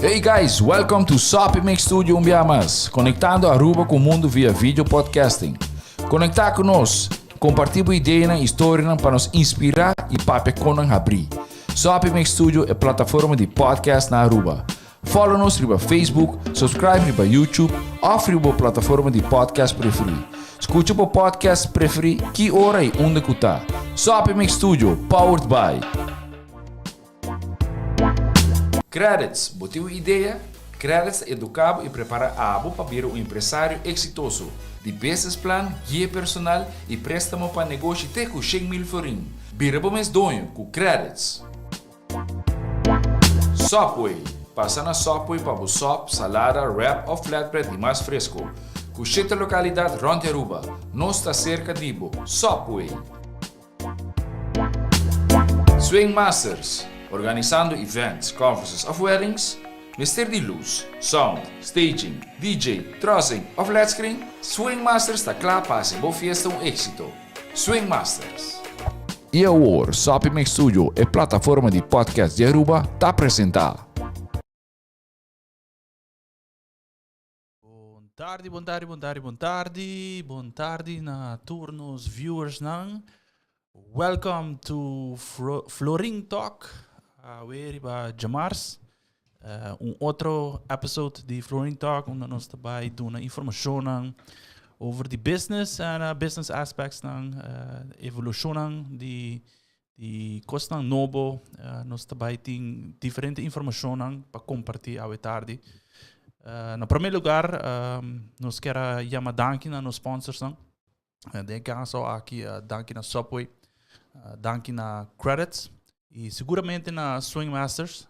Hey guys, welcome to Sopi Studio Umbiamas, conectando Aruba com o mundo via vídeo podcasting. Conectar conosco, compartilhar ideias e histórias para nos inspirar e para nos abrir. Sopi Studio é plataforma de podcast na Aruba. Follow-nos no Facebook, subscribe no YouTube ou na plataforma de podcast preferida. Escute o podcast preferido que hora e onde que está. Sopi Studio, powered by Qredits. Botiu ideia? Qredits educa e prepara abo para vir um empresário exitoso. De business plan, guia personal e préstamo para negócio até com 100.000 florin. Vira para mês donho com Qredits. Sopi. Passa na Sopi para o sop, salada, wrap ou flatbread e mais fresco. Com 7 localidades rond Aruba. Nós está cerca de Ibo. Sopi. SwingMasterz. Organizando events, conferences of weddings, mister de luz, sound, staging, DJ, trussing of LED screen, SwingMasterz está claro para ser boa fiesta éxito. SwingMasterz. E agora, Sopi Studio é plataforma de podcast de Aruba, está apresentar. Bom tarde na turnos viewers nang. Welcome to FLORIN Talk. Weer bij Jamar's. Outro episode de FLORIN Talk, onde nós também doen informatie over de business en business aspects ng evolution de kosten nobo. Nós também tem diferente informação para compartilhar ao tarde. Na primeiro lugar, nós queremos chamar danke na nos sponsors. De caso aqui, danke na Sopi, danke na Qredits. E seguramente na SwingMasterz,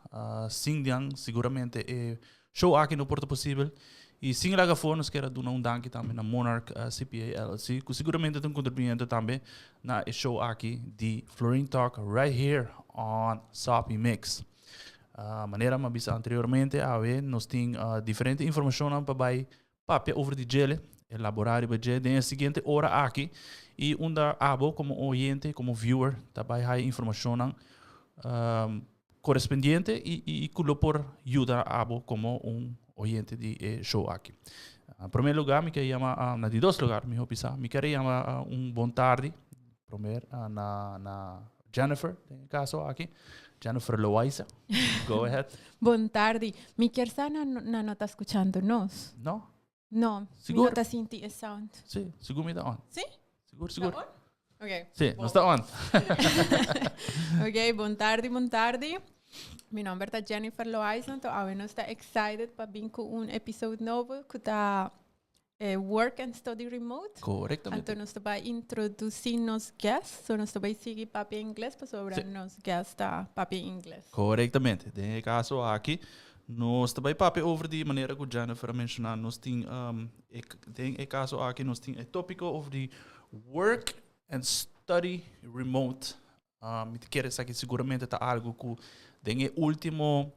seguramente é show aqui no Porto Possível. E sim, lá fora, nós queremos dar danke também na Monarch CPA LLC, que seguramente tem contribuindo também na show aqui de FLORIN Talk, right here on Sopi Mix. Maneira que bisa anteriormente, nós temos diferente informação para papel over de gele, elaborar o gele, na seguinte hora aqui, e onde abo como oyente, como viewer, também há informação correspondiente e por ajuda abo como oyente de show aqui. Em primeiro lugar, me queria chamar, na de dois lugares, me queria chamar bom tarde, primeiro, na Jennifer, em caso aqui. Jennifer Loaiza, go ahead. Bom tarde. Mi Kersana não está escutando nós? Não? Não. Seguro? Não está sentindo sound? Sim, seguro me dá on. Sim? Seguro. Está on? Ok. Sim, não está on. Ok, bom tarde. Meu nome é Jennifer Loaiza, então eu estou excited para vir com episódio novo que está Work and Study Remote. Correctamente. Então nós estamos introduzindo nos guests, nós estamos seguindo papel inglês para sobre nos guests da papel inglês. Correctamente. De caso aqui, nós também papel over de maneira que o Jennifer mencionou, nós temos caso aqui nós temos tópico over de Work and Study Remote. Me quer dizer que seguramente está algo que tem último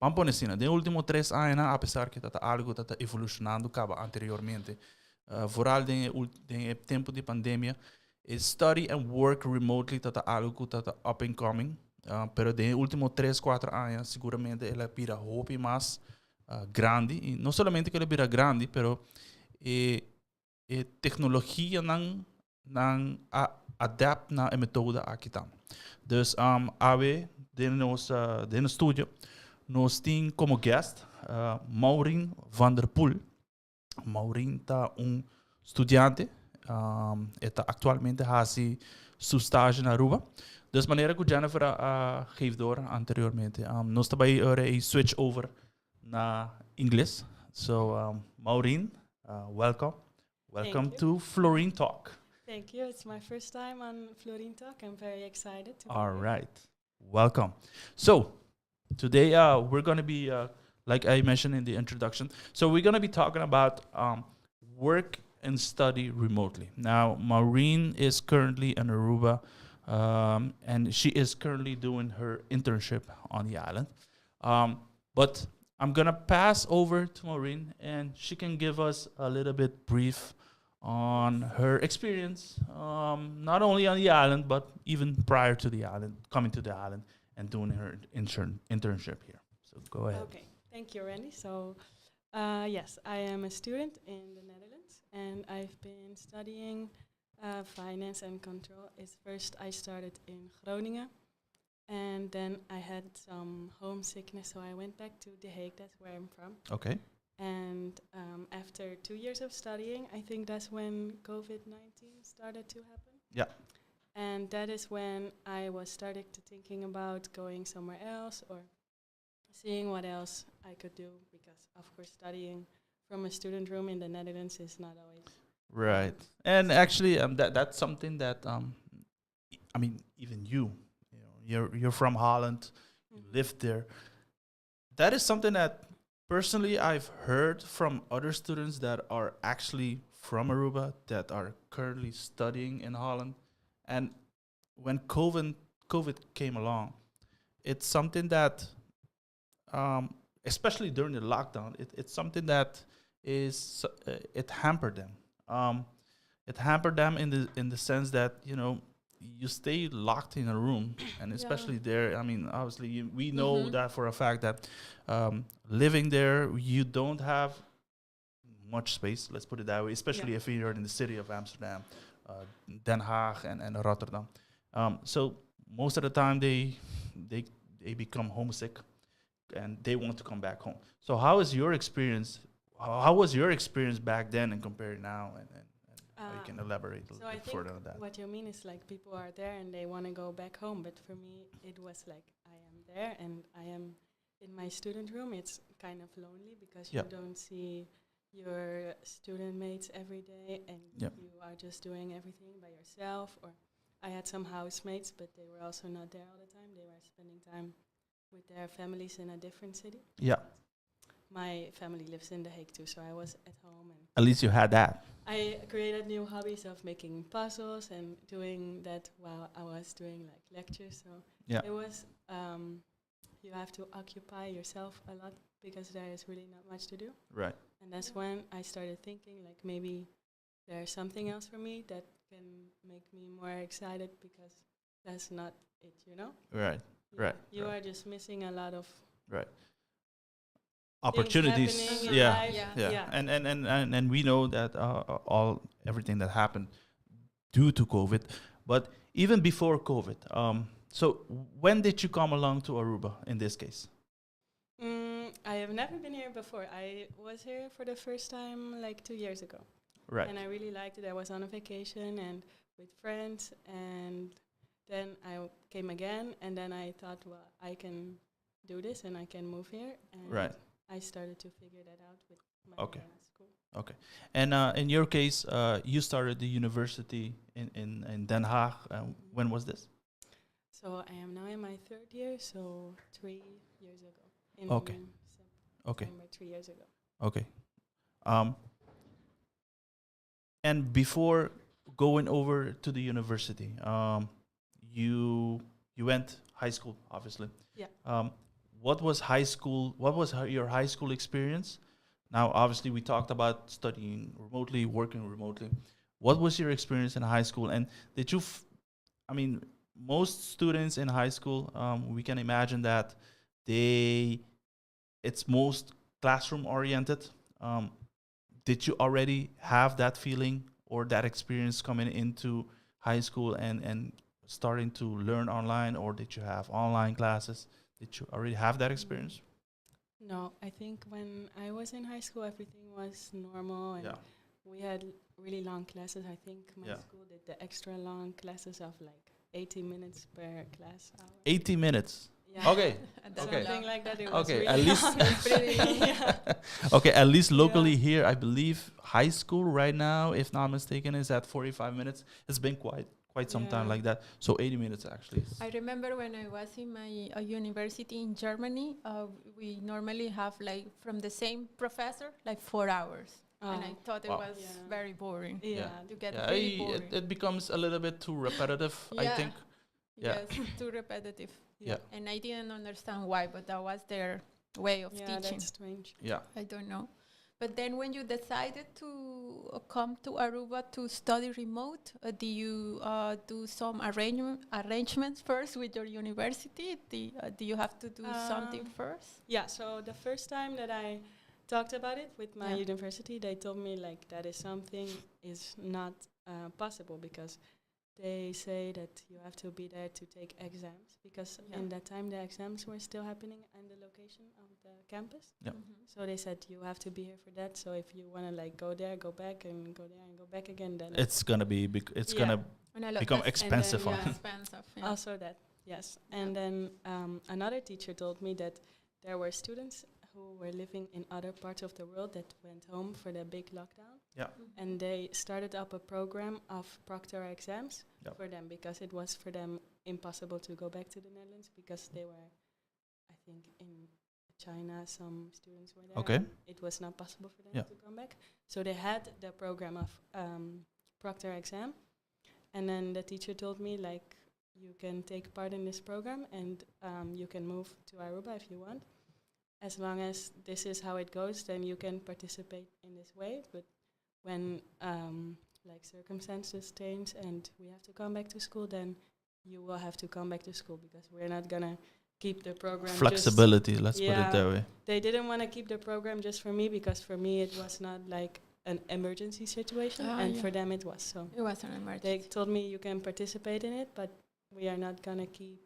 vamos pôr assim, nos últimos 3 anos, apesar que está algo que está evolucionando anteriormente, vooral no tempo de pandemia, study and work remotely está algo que está up and coming, pero nos últimos 3-4 anos, seguramente ela vira hope mais grande, e não somente que ela vira grande, pero tecnologia não adapta na metoda aqui tam. Dus de nosso estúdio, nós temos como guest Maureen van der Poel. Maureen está estudante, está atualmente fazendo seu estágio na Aruba. De maneira que o Jennifer geeft door anteriormente. Nós também switch over na inglês. So, Maureen, welcome. Welcome to FLORIN Talk. Thank you. It's my first time on FLORIN Talk. I'm very excited to be All here. right. Welcome. So, today we're going to be, like I mentioned in the introduction, so we're going to be talking about work and study remotely. Now, Maureen is currently in Aruba, and she is currently doing her internship on the island. But I'm going to pass over to Maureen, and she can give us a little bit brief on her experience, not only on the island, but even prior to the island, coming to the island and doing her internship here. So go ahead. Okay. Thank you, Randy. So, yes, I am a student in the Netherlands, and I've been studying finance and control. It's first I started in Groningen, and then I had some homesickness, so I went back to The Hague. That's where I'm from. Okay. And after 2 years of studying, I think that's when COVID-19 started to happen. Yeah. And that is when I was starting to thinking about going somewhere else or seeing what else I could do, because of course studying from a student room in the Netherlands is not always Right. And actually, that's something that I mean, even you're from Holland, you lived there. That is something that personally I've heard from other students that are actually from Aruba that are currently studying in Holland. And when COVID came along, it's something that, especially during the lockdown, it's something that is it hampered them. It hampered them in the sense that you stay locked in a room, and especially there. I mean, obviously we know that for a fact that living there, you don't have much space. Let's put it that way. Especially if you're in the city of Amsterdam, Den Haag, and Rotterdam. So most of the time they become homesick, and they want to come back home. So how is your experience? How was your experience back then and compared now? And how you can elaborate a little bit further on that. What you mean is like people are there and they want to go back home, but for me it was like I am there and I am in my student room. It's kind of lonely because you don't see your student mates every day, and you are just doing everything by yourself. Or I had some housemates, but they were also not there all the time. They were spending time with their families in a different city. Yeah. My family lives in The Hague too, so I was at home. And at least you had that. I created new hobbies of making puzzles and doing that while I was doing like lectures. So it was, you have to occupy yourself a lot because there is really not much to do. Right. And that's when I started thinking like maybe there's something else for me that can make me more excited, because that's not it, Right. Yeah. Right. You are just missing a lot of opportunities. happening in Yeah. life. Yeah. And we know that everything that happened due to COVID, but even before COVID. So when did you come along to Aruba in this case? I have never been here before. I was here for the first time like 2 years ago. Right. And I really liked it. I was on a vacation and with friends, and then I came again, and then I thought, well, I can do this and I can move here. And I started to figure that out with my school. Okay. And in your case, you started the university in Den Haag. When was this? So I am now in my third year, so 3 years ago. September, 3 years ago. Okay. And before going over to the university, you went high school, obviously. Yeah. What was high school? What was your high school experience? Now, obviously, we talked about studying remotely, working remotely. What was your experience in high school? And did you? I mean, most students in high school, we can imagine that it's most classroom oriented. Did you already have that feeling or that experience coming into high school and starting to learn online, or did you have online classes? Did you already have that experience? No, I think when I was in high school, everything was normal, and we had really long classes. I think my school did the extra long classes of like 80 minutes per class hour. 80 minutes? Yeah. Okay. Something like that. It was Okay, really at least long. okay, at least locally here, I believe high school right now, if not mistaken, is at 45 minutes. It's been quite some time like that. So 80 minutes actually. I remember when I was in my university in Germany, we normally have like from the same professor like 4 hours. And I thought it was very boring. To get really boring. It becomes a little bit too repetitive, I think. Yes, too repetitive. Yeah. And I didn't understand why, but that was their way of teaching. That's strange. Yeah. I don't know. But then when you decided to come to Aruba to study remote, do you do some arrangements first with your university? Do you have to do something first? Yeah, so the first time that I talked about it with my university, they told me like that is something is not possible because they say that you have to be there to take exams because in that time the exams were still happening in the location of the campus. Yeah. So they said you have to be here for that. So if you want to like go there, go back, and go there and go back again, then It's gonna be gonna become expensive. Expensive. Yeah. also that, yes. And then another teacher told me that there were students who were living in other parts of the world that went home for the big lockdown. Yeah. And they started up a program of proctor exams for them because it was for them impossible to go back to the Netherlands because they were, I think, in China, some students were there. Okay. And it was not possible for them to come back. So they had the program of proctor exam. And then the teacher told me, like, you can take part in this program and you can move to Aruba if you want. As long as this is how it goes, then you can participate in this way. But when like circumstances change and we have to come back to school, then you will have to come back to school because we're not gonna keep the program. Flexibility, let's put it that way. They didn't want to keep the program just for me because for me it was not like an emergency situation, and for them it was. So it was an emergency. They told me you can participate in it, but we are not gonna keep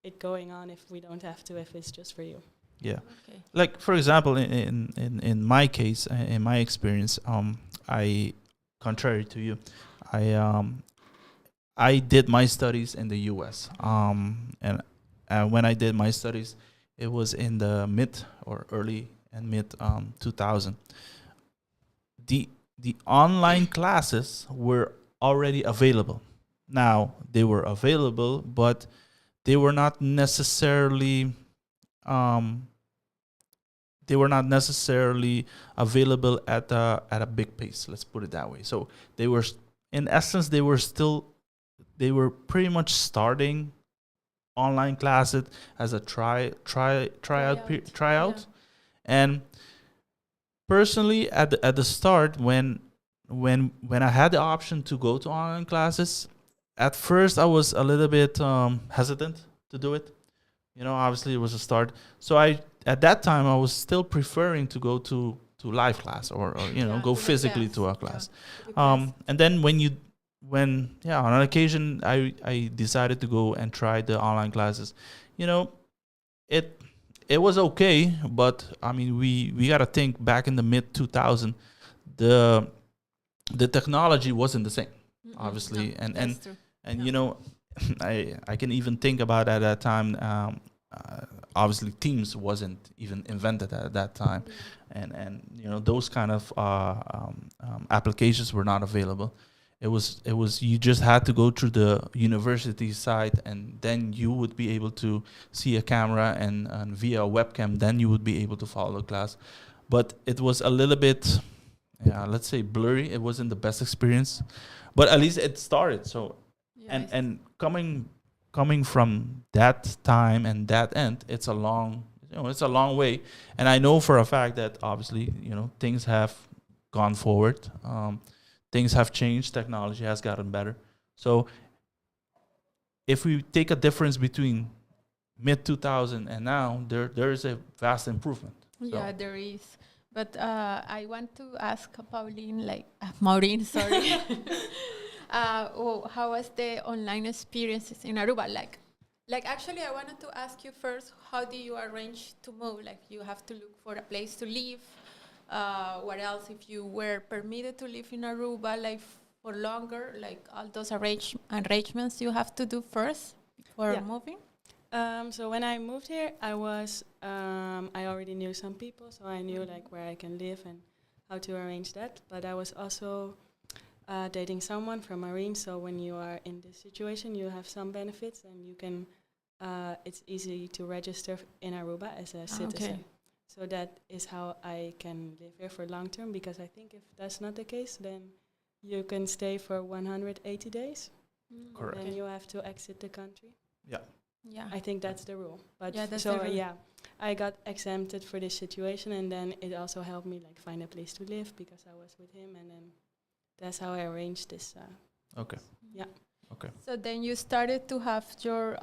it going on if we don't have to, if it's just for you. Yeah. Okay. Like for example, in my case, in my experience, I, contrary to you, I did my studies in the U.S. And when I did my studies, it was in the mid 2000. The online classes were already available. Now they were available, but they were not necessarily available at a big pace. Let's put it that way. So they were, in essence, they were pretty much starting online classes as a tryout. And personally, at the start, when I had the option to go to online classes, at first I was a little bit hesitant to do it. You know, obviously it was a start. So at that time I was still preferring to go to live class or go physically to a class. And then on an occasion I decided to go and try the online classes. You know, it was okay, but I mean we gotta think back in the mid 2000, the technology wasn't the same, obviously, and you know, I can even think about at that time. Obviously, Teams wasn't even invented at that time, and you know those kind of applications were not available. It was you just had to go through the university site, and then you would be able to see a camera and via a webcam. Then you would be able to follow the class, but it was a little bit, let's say blurry. It wasn't the best experience, but at least it started. So, and coming from that time and that end, it's a long way. And I know for a fact that obviously, you know, things have gone forward. Things have changed. Technology has gotten better. So if we take a difference between mid 2000 and now, there is a vast improvement. Yeah, there is. But I want to ask Maureen, sorry. How was the online experiences in Aruba? Like actually, I wanted to ask you first, how do you arrange to move? Like, you have to look for a place to live. What else? If you were permitted to live in Aruba, like for longer, like all those arrangements you have to do first for moving. So when I moved here, I already knew some people, so I knew like where I can live and how to arrange that. But I was also dating someone from Marine, so when you are in this situation, you have some benefits, and you can. It's easy to register in Aruba as a citizen. Okay. So that is how I can live here for long term, because I think if that's not the case, then you can stay for 180 days. Correct. And then you have to exit the country. Yeah. Yeah. I think that's the rule. But that's so the rule. I got exempted for this situation, and then it also helped me like find a place to live because I was with him, and then that's how I arranged this. Okay. Yeah. Okay. So then you started to have your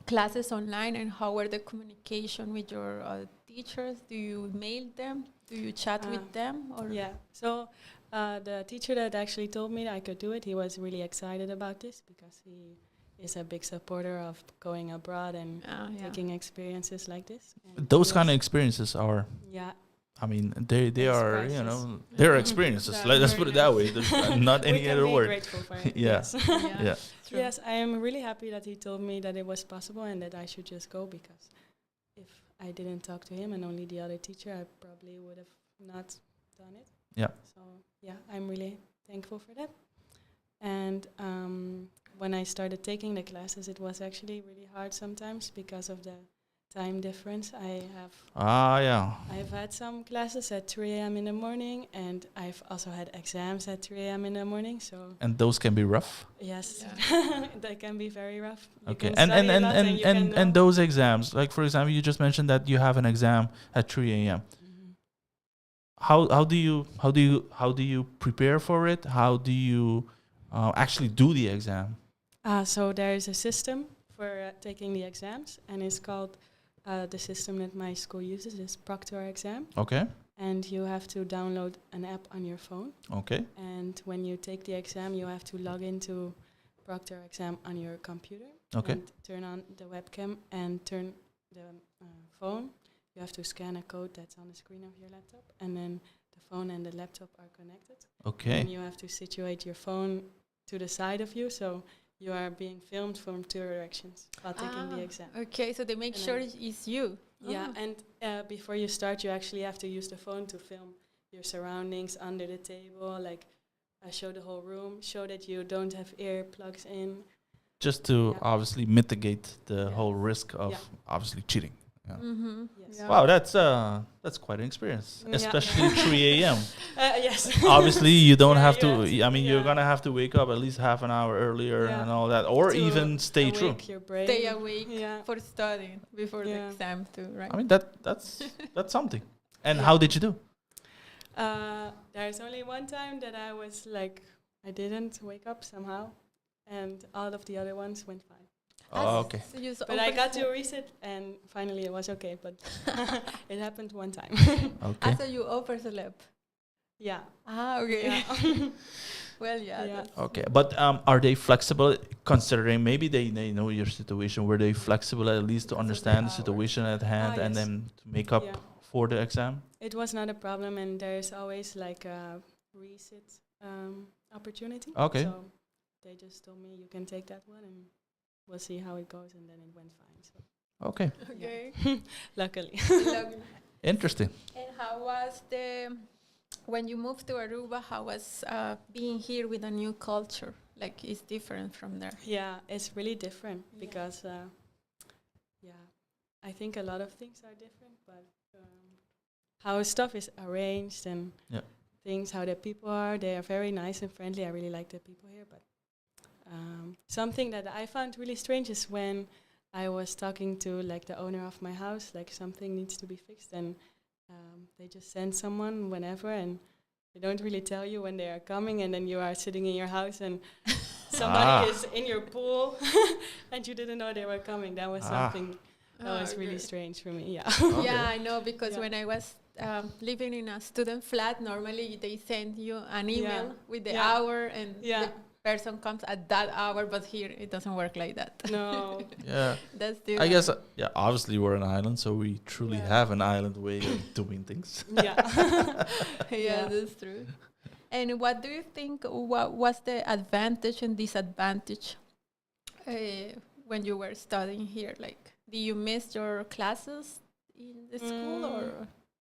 classes online, and how were the communication with your teachers? Do you mail them? Do you chat with them? Or Yeah. So the teacher that actually told me I could do it, he was really excited about this because he is a big supporter of going abroad and taking experiences like this. And Those kind of experiences are, yeah. I mean, they It's are, precious. you know, they're experiences. They're Let's very put it that nice. way. There's not any we can other be word. grateful for it. Yeah. Yes. Yeah. True. Yes, I am really happy that he told me that it was possible and that I should just go, because if I didn't talk to him and only the other teacher, I probably would have not done it. Yeah. So yeah, I'm really thankful for that. And when I started taking the classes, it was actually really hard sometimes because of the time difference. I've had some classes at 3 a.m. in the morning, and I've also had exams at 3 a.m. in the morning. So And those can be rough. yes, that can be very rough. You Okay. can study a lot you can And know. those exams, like for example, you just mentioned that you have an exam at 3 a.m. Mhm. How do you prepare for it? How do you actually do the exam? So there is a system for taking the exams, and it's called the system that my school uses is Proctor Exam. Okay. And you have to download an app on your phone. Okay. And when you take the exam, you have to log into Proctor Exam on your computer. Okay. And turn on the webcam and turn the phone. You have to scan a code that's on the screen of your laptop, and then the phone and the laptop are connected. Okay. And you have to situate your phone to the side of you, so you are being filmed from two directions while taking the exam. Okay, so they make And sure then it's you. Yeah, Oh. and before you start, you actually have to use the phone to film your surroundings under the table, like show the whole room, show that you don't have earplugs in. Just to obviously mitigate the Yeah. whole risk of Yeah. obviously cheating. Yeah. Mm-hmm. Yes. Yeah. Wow, that's quite an experience, Yeah. especially 3 a.m. Yes. Obviously, you don't Yeah, have to. yeah, I mean, you're gonna have to wake up at least half an hour earlier Yeah. and all that, or To even stay true. awake your brain. Stay awake Yeah. for studying before the Yeah. exam too, right? I mean, that's something. And how did you do? There's only one time that I was like, I didn't wake up somehow, and all of the other ones went fine. Oh, okay. So you But I got to reset, and finally it was okay. But it happened one time. Okay. So you overslept. Yeah. Okay. Yeah. Well, yeah. Yeah. That's Okay, but are they flexible considering maybe they know your situation? Were they flexible at least to Because of the understand the hours. situation at hand and yes. then to make up Yeah. for the exam? It was not a problem, and there's always like a reset opportunity. Okay. So they just told me you can take that one, and we'll see how it goes, and then it went fine. So Okay, okay. luckily. Lovely. interesting. And how was when you moved to Aruba, how was being here with a new culture? Like, it's different from there. Yeah, it's really different Yeah. because, I think a lot of things are different, but how stuff is arranged and Yeah. things, how the people are, they are very nice and friendly. I really like the people here, but something that I found really strange is when I was talking to like the owner of my house, like something needs to be fixed, and they just send someone whenever, and they don't really tell you when they are coming, and then you are sitting in your house and somebody is in your pool and you didn't know they were coming. That was something that was really strange for me. Yeah. Okay. Yeah, I know, because Yeah. when I was living in a student flat, normally they send you an email with the Yeah. hour, and Yeah. the person comes at that hour, but here it doesn't work like that. No. Yeah. That's I different. guess, obviously we're an island, so we truly Yeah. have an island way of doing things. Yeah. Yeah, that's true. And what do you think, what was the advantage and disadvantage when you were studying here? Like, do you miss your classes in the school,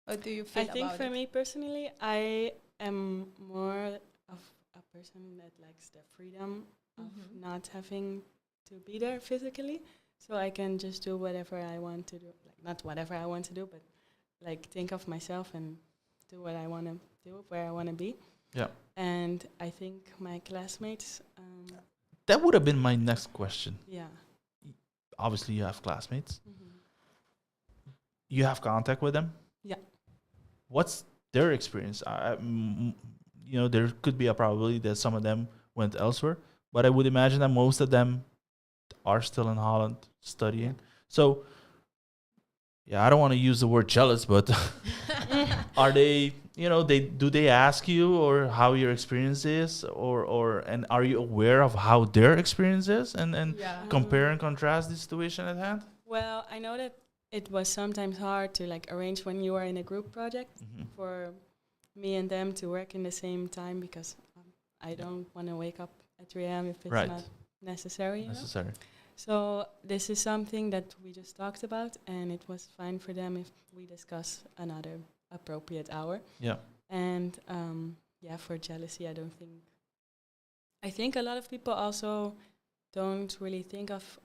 or do you feel I think about for it? me personally, I am more of a person that likes the freedom of not having to be there physically. So I can just do whatever I want to do. Like, not whatever I want to do, but like think of myself and do what I want to do, where I want to be. Yeah. And I think my classmates, That would have been my next question. yeah. Obviously, you have classmates. Mhm. you have contact with them. Yeah. What's their experience? There could be a probability that some of them went elsewhere, but I would imagine that most of them are still in Holland studying. So, I don't want to use the word jealous, but are they? Do they ask you or how your experience is, and are you aware of how their experience is, and compare and contrast the situation at hand? Well, I know that it was sometimes hard to like arrange when you are in a group project for me and them to work in the same time, because I don't want to wake up at 3 a.m. if it's not necessary. So this is something that we just talked about, and it was fine for them if we discuss another appropriate hour. Yeah. And for jealousy, I think a lot of people also don't really think of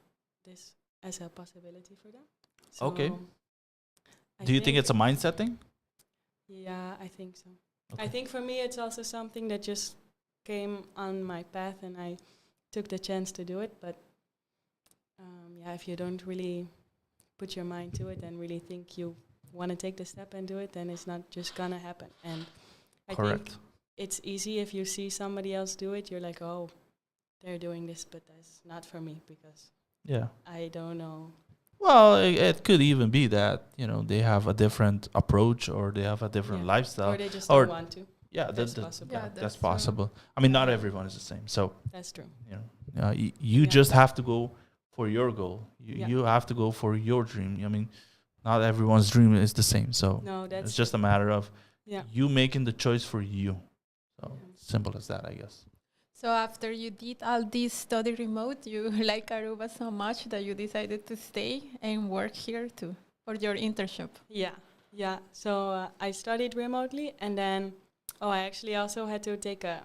this as a possibility for them. So okay. Do you think it's a mindset thing? Yeah, I think so. Okay. I think for me it's also something that just came on my path and I took the chance to do it. But if you don't really put your mind to it and really think you want to take the step and do it, then it's not just gonna happen. And I think it's easy if you see somebody else do it, you're like, oh, they're doing this, but that's not for me because I don't know. Well, it could even be that, they have a different approach or they have a different lifestyle. Or they just don't want to. Yeah, that's possible. Yeah, that's possible. I mean, not everyone is the same. So that's true. You just have to go for your goal. You have to go for your dream. I mean, not everyone's dream is the same. So it's just a matter of you making the choice for you. So simple as that, I guess. So after you did all this study remote, you like Aruba so much that you decided to stay and work here too for your internship. Yeah. So I studied remotely, and then I actually also had to take a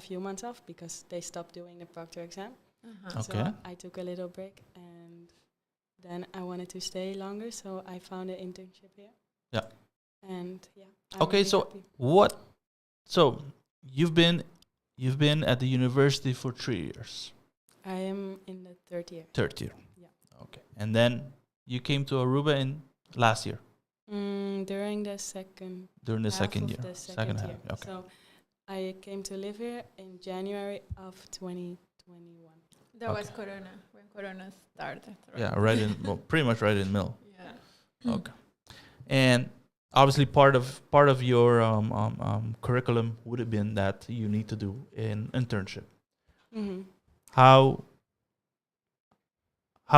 few months off because they stopped doing the proctor exam. Okay. So I took a little break, and then I wanted to stay longer, so I found an internship here. Yeah. And okay, so happy. what? So you've been at the university for 3 years. I am in the third year. Third year. Yeah. Okay. And then you came to Aruba in last year. During the second. Second year. The second half. year. Okay. So I came to live here in January of 2021. That was Corona, when Corona started. Right? Yeah, pretty much right in the middle. Yeah. Okay. And obviously, part of your curriculum would have been that you need to do an internship. Mm-hmm. How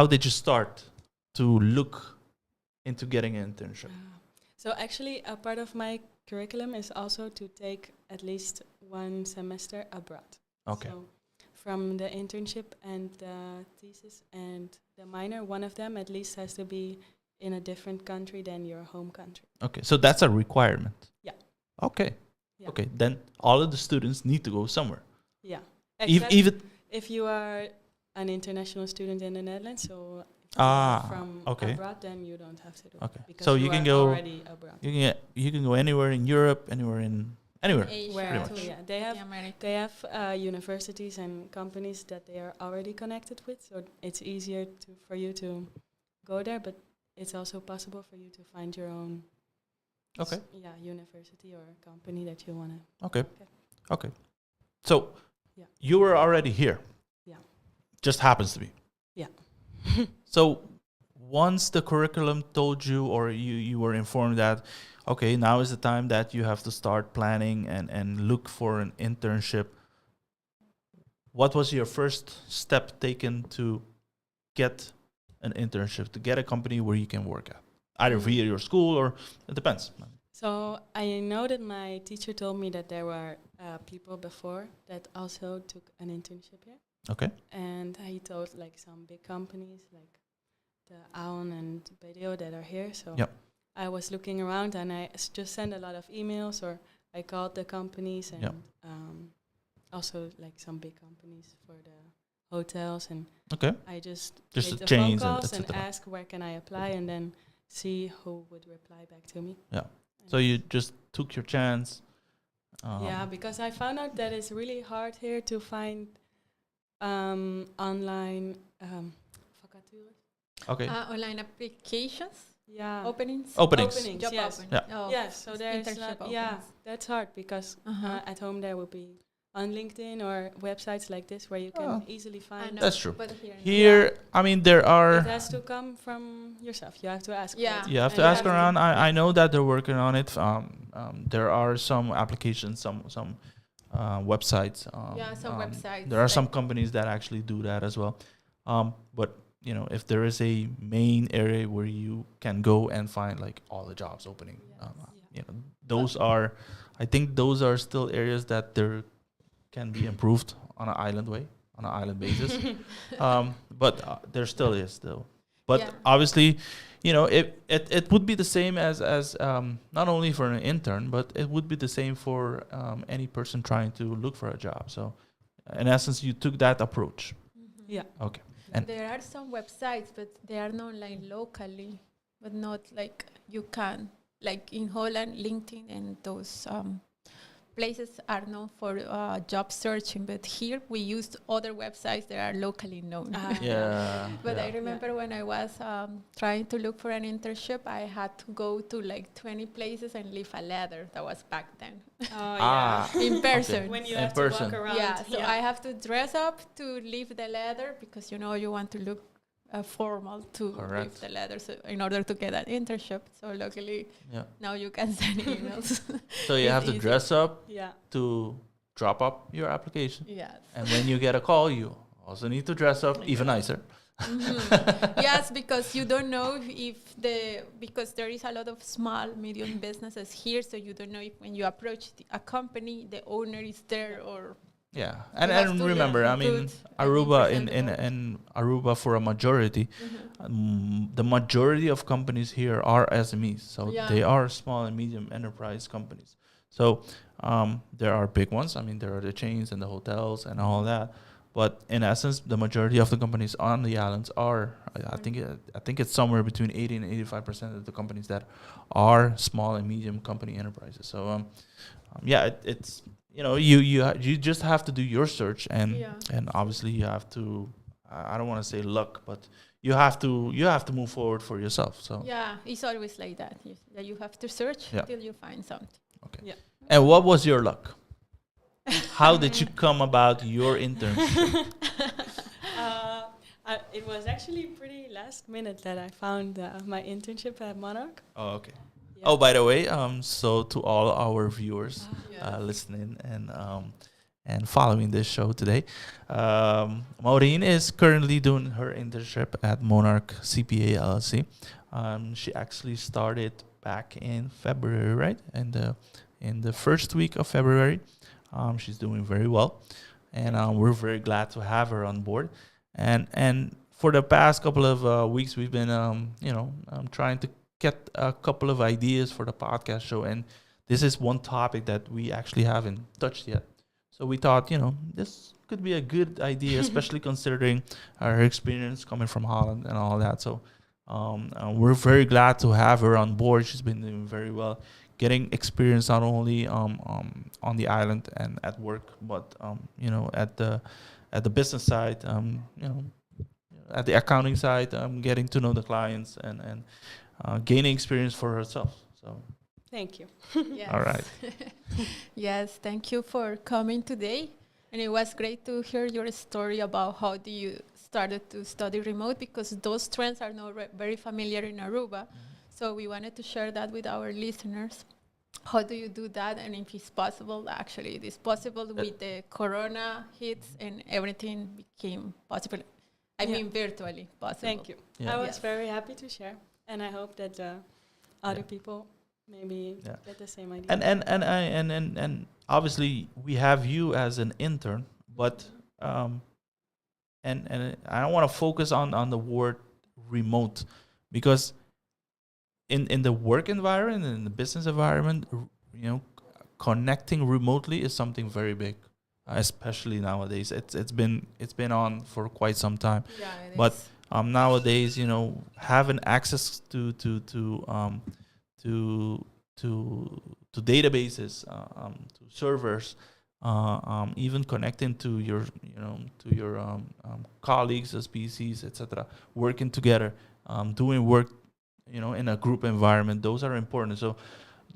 did you start to look into getting an internship? So actually, a part of my curriculum is also to take at least 1 semester abroad. Okay. So from the internship and the thesis and the minor, one of them at least has to be in a different country than your home country. Okay, so that's a requirement. Yeah. Okay. Yeah. Okay, then all of the students need to go somewhere. Yeah. Even if you are an international student in the Netherlands, so if you are from abroad, then you don't have to do it. Okay. Because so you can go already abroad. You can go anywhere in Europe, anywhere. Asia, Where pretty much. Yeah, they have universities and companies that they are already connected with, so it's easier for you to go there, but it's also possible for you to find your own university or company that you want to. Okay. So you were already here. Yeah. Just happens to be. Yeah. So once the curriculum told you or you were informed that, okay, now is the time that you have to start planning and look for an internship, what was your first step taken to get an internship, to get a company where you can work at? Either via your school or it depends. So I know that my teacher told me that there were people before that also took an internship here. Okay. And he told like some big companies like the Aon and BDO that are here. So I was looking around and I just sent a lot of emails, or I called the companies and also like some big companies for the hotels, and I just made the phone calls and ask where can I apply, and then see who would reply back to me. Yeah. So you just took your chance. Because I found out that it's really hard here to find online vacatures. Okay. Online applications, Yeah. openings, Openings. job Yes. openings. Yeah. Oh, Yes. So there's internship yeah, openings. that's hard because Uh-huh. at home there will be on LinkedIn or websites like this where you can Oh. easily I find. know, That's true. but here, no. Here, I mean, there It are. has to come from yourself. You have to ask. Yeah. For it. You have to And ask you have around. to- I know that they're working on it. There are some applications, some websites. Yeah, some websites, There are some like- companies that actually do that as well. But you know, if there is a main area where you can go and find like all the jobs opening, you know, those are. I think those are still areas that there can be improved on an island way, on an island basis. But there still is though. But Yeah. obviously, you know, it would be the same as not only for an intern, but it would be the same for any person trying to look for a job. So, in essence, you took that approach. Yeah. Okay. And There are some websites, but they are not like locally, but not like you can. Like in Holland, LinkedIn and those places are known for job searching, but here we use other websites that are locally known. yeah. But yeah. I remember when I was trying to look for an internship, I had to go to like 20 places and leave a letter. That was back then. Oh Ah. yeah. In person. When you In have person. to walk around. Yeah, so I have to dress up to leave the letter because you know you want to look formal to Correct. leave the letter so in order to get an internship. So luckily Yeah. now you can send emails. So you It's have to easy. dress up Yeah. to drop up your application, Yes. and when you get a call, you also need to dress up even nicer. Mhm. Yes, because you don't know if because there is a lot of small, medium businesses here, so you don't know if when you approach a company, the owner is there or. Yeah, You have and to remember, look I mean, good and Aruba be presentable. in Aruba for a majority, the majority of companies here are SMEs, so Yeah. they are small and medium enterprise companies. So there are big ones. I mean, there are the chains and the hotels and all that. But in essence, the majority of the companies on the islands are, I think it's somewhere between 80 and 85% of the companies that are small and medium company enterprises. So yeah, it's you know you just have to do your search and Yeah. and obviously you have to I don't want to say luck, but you have to move forward for yourself. So Yeah, it's always like that. That you have to search Yeah. till you find something. okay. Yeah. And what was your luck? How did you come about your internship? It was actually pretty last minute that I found my internship at Monarch. Oh, okay. Yeah. Oh, by the way, so to all our viewers Yes. listening and following this show today, Maureen is currently doing her internship at Monarch CPA LLC. She actually started back in February, right? And in the first week of February, she's doing very well, and we're very glad to have her on board. And for the past couple of weeks, we've been trying to get a couple of ideas for the podcast show, and this is one topic that we actually haven't touched yet. So we thought, this could be a good idea, especially considering her experience coming from Holland and all that. So we're very glad to have her on board. She's been doing very well, getting experience not only on the island and at work, but at the business side, at the accounting side, getting to know the clients and gaining experience for herself. So Thank you. Yes. all right. Yes, thank you for coming today. And it was great to hear your story about how do you started to study remote, because those trends are not very familiar in Aruba. So we wanted to share that with our listeners. How do you do that? And if it's possible, actually it is possible with the corona hits and everything became possible. I Yeah. mean virtually possible. Thank you. Yeah. I was Yes. very happy to share, and I hope that other Yeah. people maybe Yeah. get the same idea. And obviously we have you as an intern, but and I don't want to focus on the word remote, because in the work environment and in the business environment, connecting remotely is something very big, especially nowadays. It's been on for quite some time. Yeah, it But is. nowadays, having access to databases, to servers, even connecting to your colleagues, species, etc. Working together, doing work, in a group environment. Those are important. So,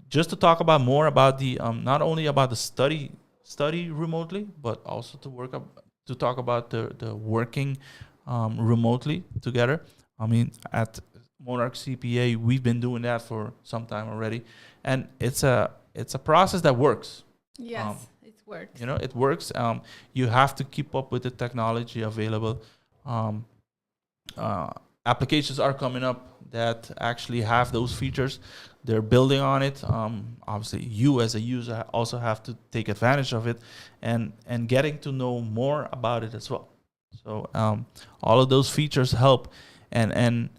just to talk about more about the not only about the study remotely, but also to talk about the working remotely together. I mean, at Monarch CPA, we've been doing that for some time already, and it's a process that works. Yes, it works. It works. You have to keep up with the technology available. Applications are coming up that actually have those features. They're building on it. Obviously, you as a user also have to take advantage of it, and getting to know more about it as well. So all of those features help, and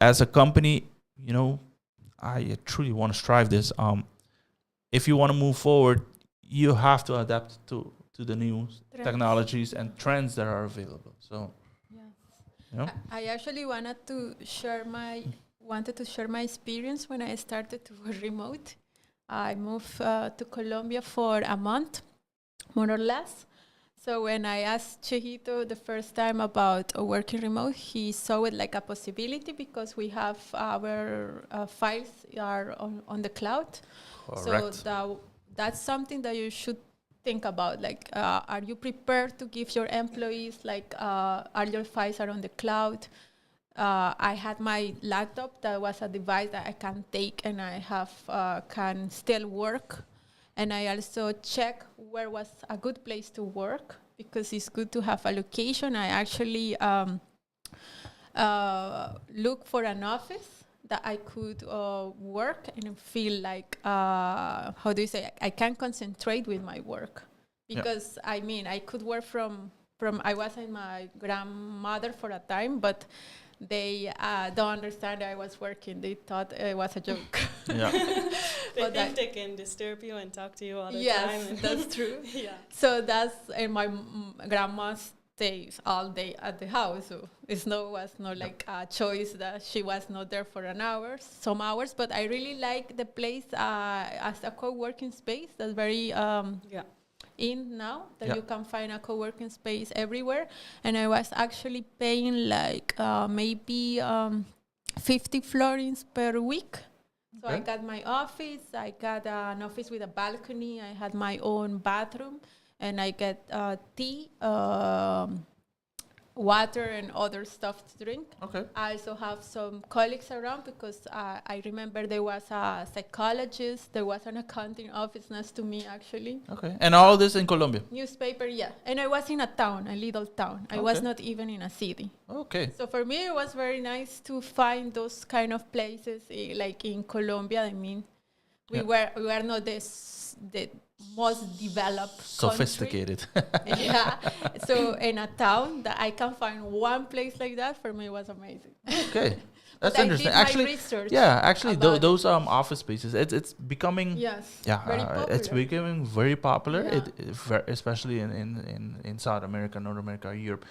as a company, I truly want to strive this. If you want to move forward, you have to adapt to the new technologies and trends that are available. So, I actually wanted to share my experience when I started to work remote. I moved to Colombia for a month, more or less. So when I asked Chejito the first time about working remote, he saw it like a possibility because we have our files are on the cloud. correct. So that's something that you should think about. Like, are you prepared to give your employees, like, are your files are on the cloud? I had my laptop that was a device that I can take and I have can still work. And I also check where was a good place to work because it's good to have a location. I actually look for an office that I could work and feel like, how do you say, I can concentrate with my work. Because, I mean, I could work from I was in my grandmother for a time, but they don't understand I was working. They thought it was a joke. Yeah. They think they can disturb you and talk to you all the time. Yes, that's true. Yeah. So that's, and my grandma stays all day at the house. So was no like a choice that she was not there for some hours. But I really like the place as a co-working space. That's very in now that you can find a co-working space everywhere. And I was actually paying like maybe 50 florins per week. So I got my office, I got an office with a balcony, I had my own bathroom, and I get tea, water, and other stuff to drink. Okay. I also have some colleagues around because I remember there was a psychologist, there was an accounting office next to me actually. Okay. And all this in Colombia? Newspaper, yeah. And I was in a little town. I was not even in a city. Okay. So for me, it was very nice to find those kind of places, like in Colombia. I mean, we were not the most developed, sophisticated. Yeah. So in a town that I can find one place like that, for me was amazing. Okay. That's But interesting. I did Actually, my research actually, about those office spaces, it's becoming very it's popular. becoming very popular. Yeah. Especially in South America, North America, Europe.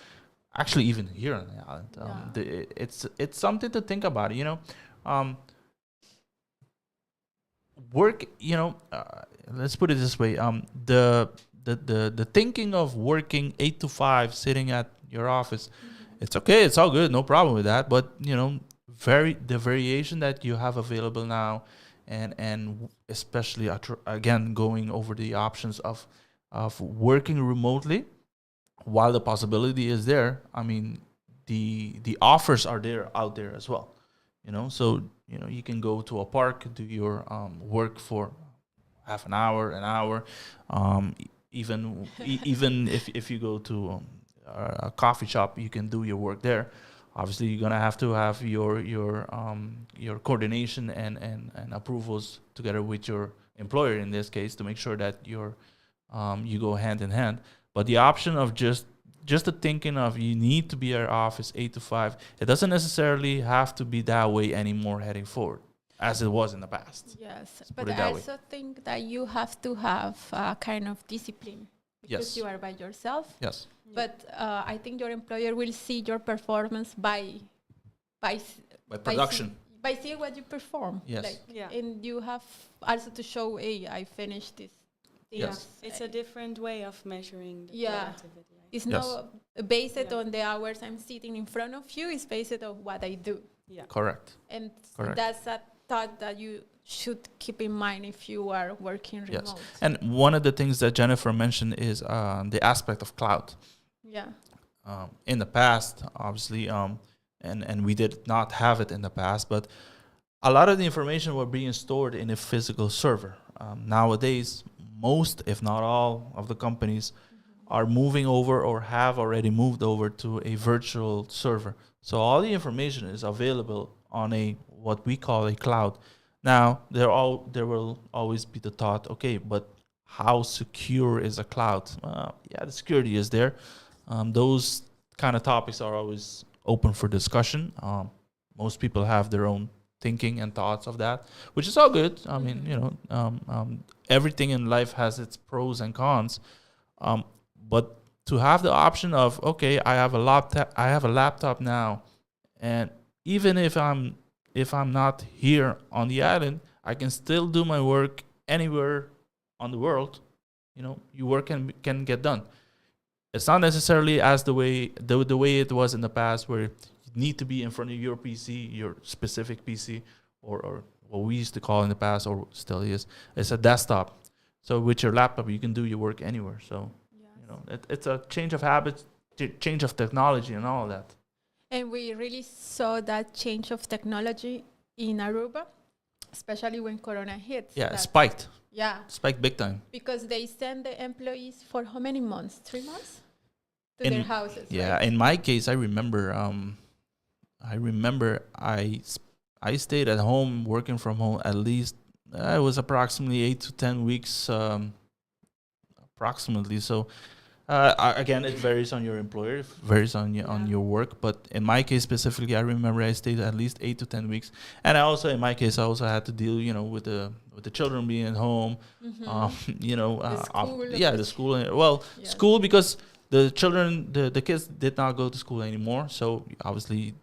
Actually, even here on the island, it's something to think about. Work. Let's put it this way. The thinking of working 8 to 5, sitting at your office, it's okay. It's all good. No problem with that. But the variation that you have available now, and especially again going over the options of working remotely, while the possibility is there. I mean, the offers are out there as well. So you can go to a park, do your work for half an hour. Even if you go to a coffee shop, you can do your work there. Obviously, you're gonna have to have your coordination and approvals together with your employer in this case to make sure that you go hand in hand. But the option of just the thinking of you need to be at office 8 to 5, it doesn't necessarily have to be that way anymore heading forward, as it was in the past. Yes, but I also think that you have to have a kind of discipline because you are by yourself. Yes. But I think your employer will see your performance by production. By seeing what you perform. Yes. And you have also to show, hey, I finished this Yes. It's a different way of measuring the Yeah. productivity. It's Yes. not based on the hours I'm sitting in front of you. It's based on what I do. Yeah. Correct. And Correct. that's a thought that you should keep in mind if you are working remote. Yes. And one of the things that Jennifer mentioned is the aspect of cloud. Yeah. In the past, obviously, and we did not have it in the past, but a lot of the information were being stored in a physical server. Nowadays, most, if not all, of the companies are moving over or have already moved over to a virtual server. So all the information is available on a what we call a cloud. Now, there will always be the thought, okay, but how secure is a cloud? Yeah, the security is there. Those kind of topics are always open for discussion. Most people have their own thinking and thoughts of that, which is all good. I mean, everything in life has its pros and cons. But to have the option of, okay, I have a laptop now, and even if I'm not here on the island, I can still do my work anywhere on the world. Your work can get done. It's not necessarily as the way it was in the past, where you need to be in front of your PC, your specific PC, or what we used to call in the past, or still is, it's a desktop. So with your laptop, you can do your work anywhere. So, it's a change of habits, change of technology, and all of that. And we really saw that change of technology in Aruba, especially when Corona hit. Yeah, it spiked. Yeah. Spiked big time. Because they send the employees for how many months? 3 months? To their houses. Yeah, right? in my case, I remember I stayed at home working from home at least. It was approximately 8 to 10 weeks, approximately. So, again, it varies on your employer, it varies on your work. But in my case specifically, I remember I stayed at least 8 to 10 weeks, and in my case, I also had to deal, with the children being at home. The school. Well, school, because the children, the kids did not go to school anymore. So obviously,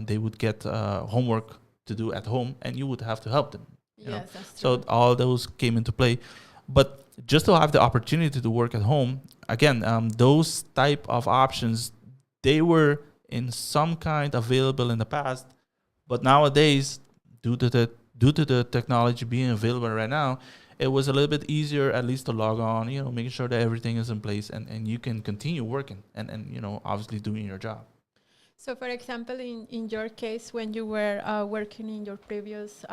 they would get homework to do at home, and you would have to help them. Yes, that's true. So all those came into play. But just to have the opportunity to work at home, again, those type of options, they were in some kind available in the past, but nowadays, due to the technology being available right now, it was a little bit easier at least to log on, making sure that everything is in place, and you can continue working and obviously doing your job. So, for example, in your case, when you were working in your previous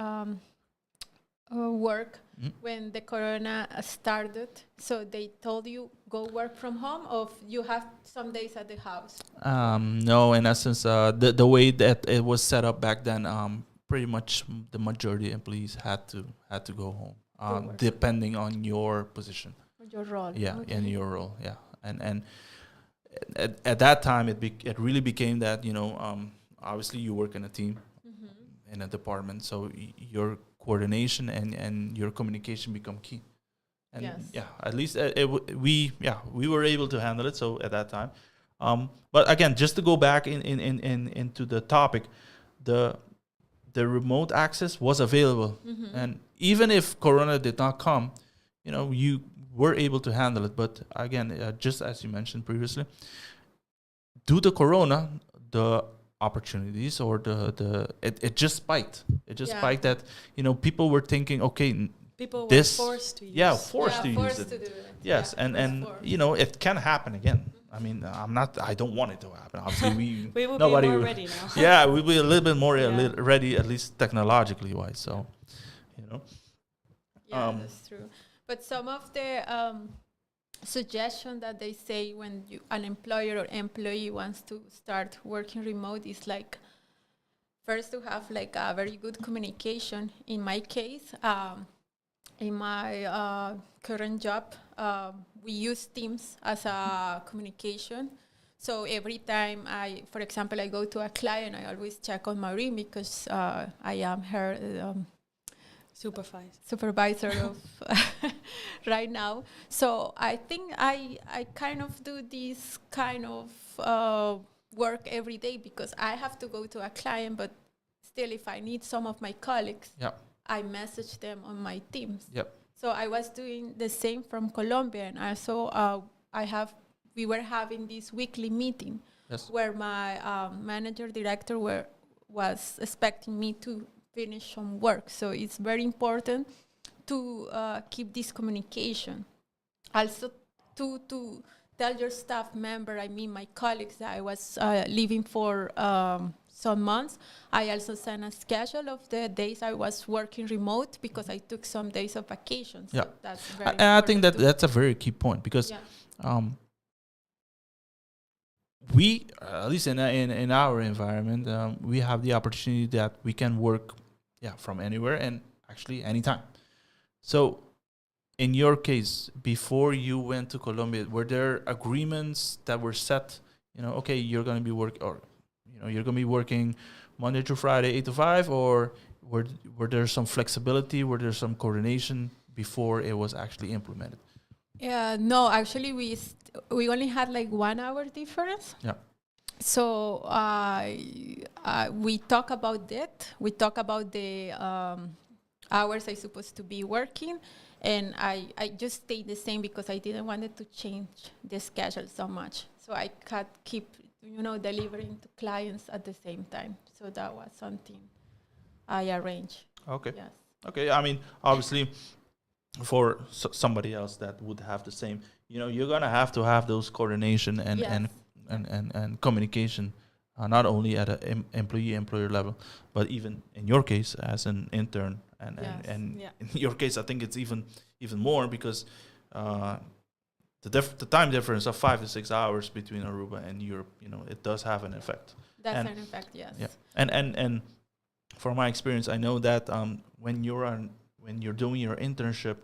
work, when the Corona started, so they told you go work from home, or you have some days at the house? No, in essence, the way that it was set up back then, pretty much the majority of employees had to go home, depending on your position. Your role. Yeah, Okay. in your role. Yeah, and at that time, it really became that obviously you work in a team, in a department, so your coordination and your communication become key. And at least we were able to handle it. So at that time, but again, just to go back into the topic, the remote access was available, and even if Corona did not come, you were able to handle it. But again, just as you mentioned previously, due to Corona, the opportunities or it just spiked. It just spiked that people were thinking, okay, people were forced to use. Forced to use it. To do it. Yes, and it can happen again. I mean, I don't want it to happen. Obviously, we will be more ready now. Yeah, we'll be a little bit more ready, at least technologically wise. So, Yeah, that's true. But some of the suggestion that they say when an employer or employee wants to start working remote is like first to have like a very good communication. In my case, in my current job, we use Teams as a communication. So every time for example, I go to a client, I always check on Maureen because I am her supervisor of right now. So I think I kind of do this kind of work every day because I have to go to a client, but still if I need some of my colleagues, I message them on my Teams. Yep. So I was doing the same from Colombia, and also we were having this weekly meeting where my manager director was expecting me to finish some work. So it's very important to keep this communication. Also to tell your staff member, I mean my colleagues, that I was leaving for some months. I also sent a schedule of the days I was working remote because I took some days of vacation. So that's very important. I think that's a very key point because we, at least in our environment, we have the opportunity that we can work from anywhere and actually anytime. So in your case, before you went to Colombia, were there agreements that were set? Okay, you're going to be you're going to be working Monday through Friday, 8 to 5, or were there some flexibility? Were there some coordination before it was actually implemented? No, actually we only had like 1 hour difference. Yeah. So we talk about that. We talk about the hours I supposed to be working. And I just stayed the same because I didn't want it to change the schedule so much. So I could keep, delivering to clients at the same time. So that was something I arranged. Okay. Yes. Okay. I mean, obviously, for somebody else that would have the same, you're gonna have to have those coordination and communication, not only at an employee-employer level, but even in your case as an intern. And in your case, I think it's even more because the time difference of 5 to 6 hours between Aruba and Europe, it does have an effect. That's an effect, yes. Yeah, and from my experience, I know that when you're doing your internship,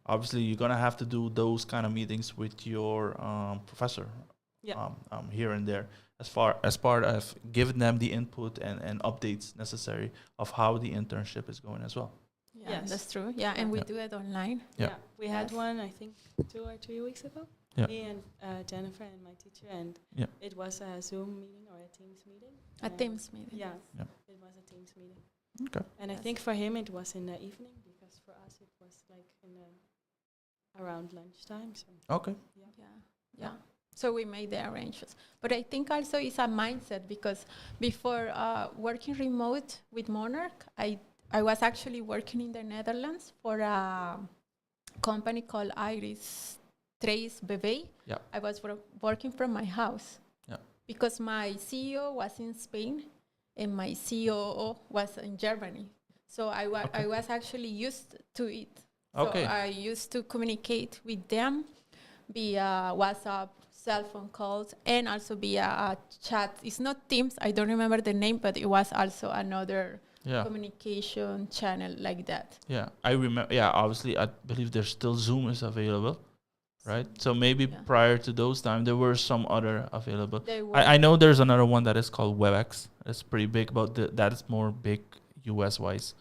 obviously you're gonna have to do those kind of meetings with your professor, here and there, as part of giving them the input and updates necessary of how the internship is going as well. Yeah, that's true. Yeah, and we do it online. Yeah, we had one, I think, 2 or 3 weeks ago. Yeah. Me and Jennifer and my teacher, and it was a Zoom meeting or a Teams meeting. A Teams meeting. Yeah, it was a Teams meeting. Okay. And I think for him it was in the evening because for us it was like around lunchtime. So. Okay. Yeah. So we made the arrangements. But I think also it's a mindset because before working remote with Monarch, I was actually working in the Netherlands for a company called Iris Trace BV. Yeah. I was working from my house because my CEO was in Spain and my COO was in Germany. So I was actually used to it. So I used to communicate with them via WhatsApp, cell phone calls, and also via chat. It's not Teams. I don't remember the name, but it was also another communication channel like that. Yeah, I remember. Yeah, obviously, I believe there's still Zoom is available, right? So maybe prior to those times, there were some other available. I know there's another one that is called WebEx. It's pretty big, but that is more big US wise.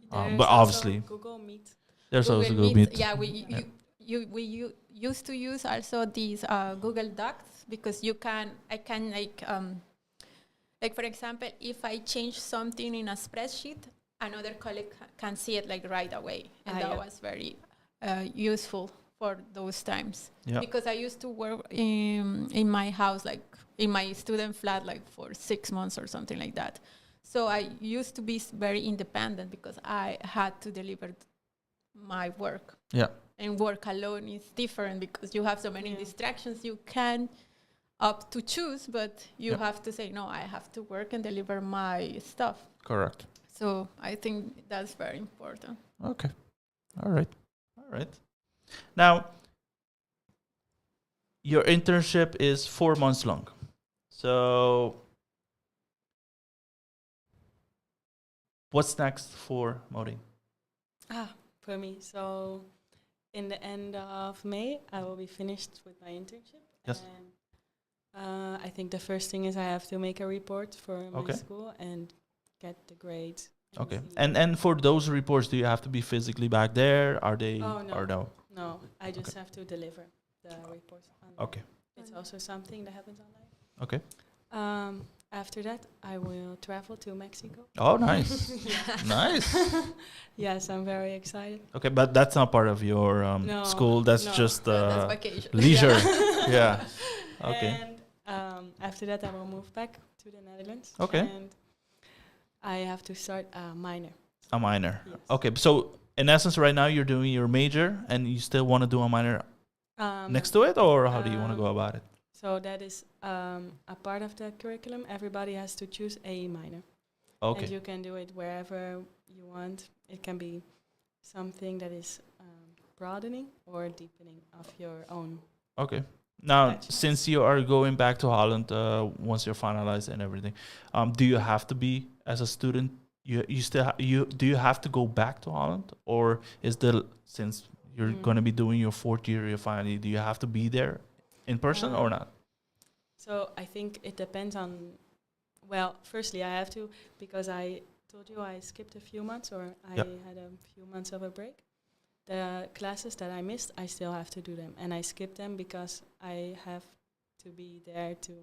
But obviously, Google Meet. There's also Google Meet. Yeah, we used to use also these Google Docs because I can like for example, if I change something in a spreadsheet, another colleague can see it like right away, and that was very useful for those times. Yeah. Because I used to work in my house, like in my student flat, like for 6 months or something like that. So I used to be very independent because I had to deliver my work. Yeah. And work alone is different because you have so many distractions. You can opt to choose, but you have to say, no, I have to work and deliver my stuff. Correct. So I think that's very important. Okay. All right. Now, your internship is 4 months long. So what's next for Maureen? For me, so in the end of May, I will be finished with my internship. Yes. And I think the first thing is I have to make a report for my school and get the grades. Okay. And for those reports, do you have to be physically back there? Are they or no? No, I just have to deliver the report. Okay. It's also something that happens online. Okay. after that, I will travel to Mexico. Oh, nice. Nice. Yes, I'm very excited. Okay, but that's not part of your No, school. That's no. just That's vacation. leisure. Yeah. Okay. And after that, I will move back to the Netherlands. Okay. And I have to start a minor. A minor. Yes. Okay, so in essence, right now you're doing your major, and you still want to do a minor next to it, or how do you want to go about it? So that is a part of the curriculum. Everybody has to choose a minor. Okay. And you can do it wherever you want. It can be something that is broadening or deepening of your own. Okay. Now, Bachelor's. since you are going back to Holland once you're finalized and everything, do you have to be as a student? You still do you have to go back to Holland, or is the since you're going to be doing your 4th year, your final year, do you have to be there in person or not? So I think it depends on. Well, firstly, I have to, because I told you I skipped a few months, or I had a few months of a break. The classes that I missed, I still have to do them, and I skipped them because I have to be there to.